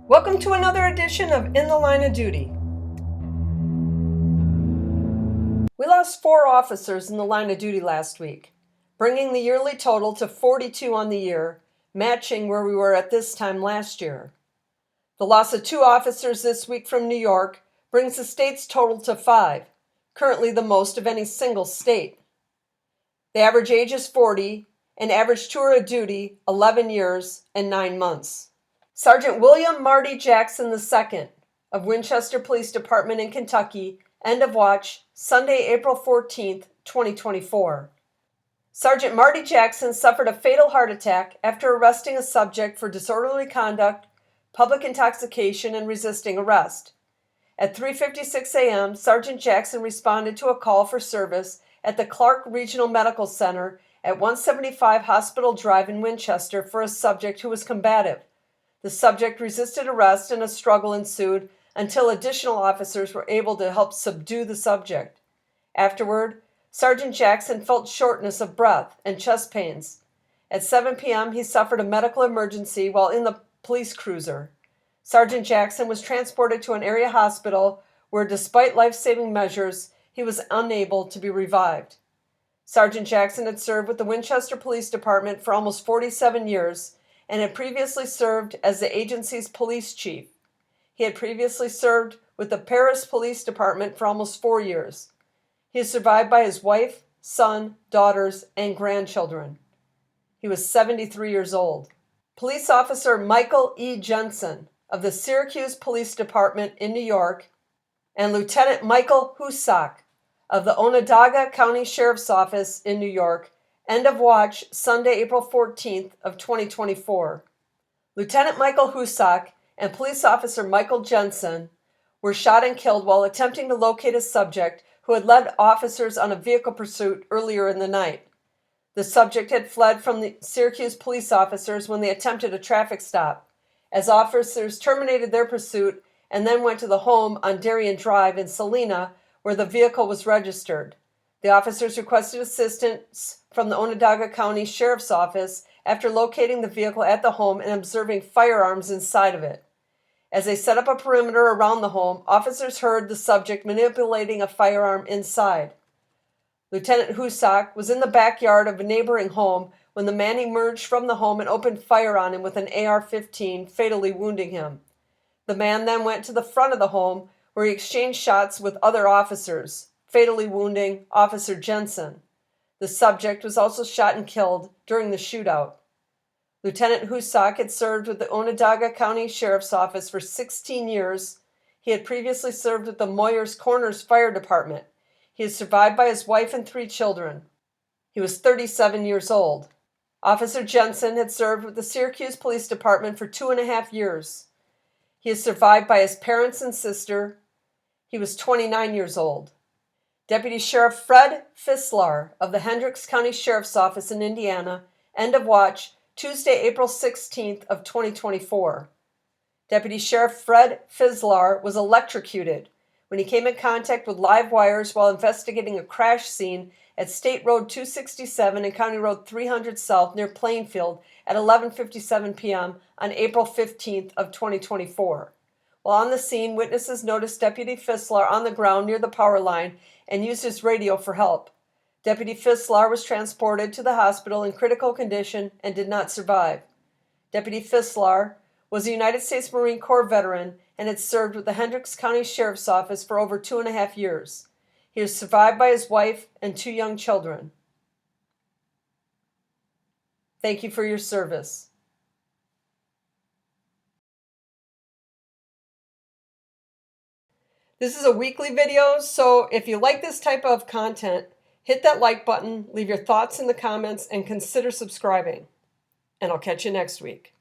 Welcome to another edition of In the Line of Duty. We lost 4 officers in the line of duty last week, bringing the yearly total to 42 on the year, matching where we were at this time last year. The loss of 2 officers this week from New York brings the state's total to 5, currently the most of any single state. The average age is 40, and average tour of duty 11 years and 9 months. Sergeant William Marty Jackson II of Winchester Police Department in Kentucky, end of watch, Sunday, April 14th, 2024. Sergeant Marty Jackson suffered a fatal heart attack after arresting a subject for disorderly conduct, public intoxication, and resisting arrest. At 3:56 a.m., Sergeant Jackson responded to a call for service at the Clark Regional Medical Center at 175 Hospital Drive in Winchester for a subject who was combative. The subject resisted arrest and a struggle ensued until additional officers were able to help subdue the subject. Afterward, Sergeant Jackson felt shortness of breath and chest pains. At 7 p.m., he suffered a medical emergency while in the police cruiser. Sergeant Jackson was transported to an area hospital where, despite life-saving measures, he was unable to be revived. Sergeant Jackson had served with the Winchester Police Department for almost 47 years and had previously served as the agency's police chief. He had previously served with the Paris Police Department for almost 4 years. He is survived by his wife, son, daughters, and grandchildren. He was 73 years old. Police Officer Michael E. Jensen of the Syracuse Police Department in New York and Lieutenant Michael Hoosock of the Onondaga County Sheriff's Office in New York, end of watch, Sunday, April 14th of 2024. Lieutenant Michael Hoosock and Police Officer Michael Jensen were shot and killed while attempting to locate a subject who had led officers on a vehicle pursuit earlier in the night. The subject had fled from the Syracuse police officers when they attempted a traffic stop, as officers terminated their pursuit and then went to the home on Darien Drive in Salina, where the vehicle was registered. The officers requested assistance from the Onondaga County Sheriff's Office after locating the vehicle at the home and observing firearms inside of it. As they set up a perimeter around the home, officers heard the subject manipulating a firearm inside. Lieutenant Hoosock was in the backyard of a neighboring home when the man emerged from the home and opened fire on him with an AR-15, fatally wounding him. The man then went to the front of the home where he exchanged shots with other officers, fatally wounding Officer Jensen. The subject was also shot and killed during the shootout. Lieutenant Hoosock had served with the Onondaga County Sheriff's Office for 16 years. He had previously served with the Moyers Corners Fire Department. He is survived by his wife and 3 children. He was 37 years old. Officer Jensen had served with the Syracuse Police Department for 2.5 years. He is survived by his parents and sister. He was 29 years old. Deputy Sheriff Fred Fislar of the Hendricks County Sheriff's Office in Indiana, end of watch, Tuesday, April 16th of 2024. Deputy Sheriff Fred Fislar was electrocuted when he came in contact with live wires while investigating a crash scene at State Road 267 and County Road 300 South near Plainfield at 11:57 p.m. on April 15th of 2024. While on the scene, witnesses noticed Deputy Fislar on the ground near the power line and used his radio for help. Deputy Fislar was transported to the hospital in critical condition and did not survive. Deputy Fislar was a United States Marine Corps veteran and had served with the Hendricks County Sheriff's Office for over 2.5 years. He is survived by his wife and 2 young children. Thank you for your service. This is a weekly video, so if you like this type of content, hit that like button, leave your thoughts in the comments, and consider subscribing. And I'll catch you next week.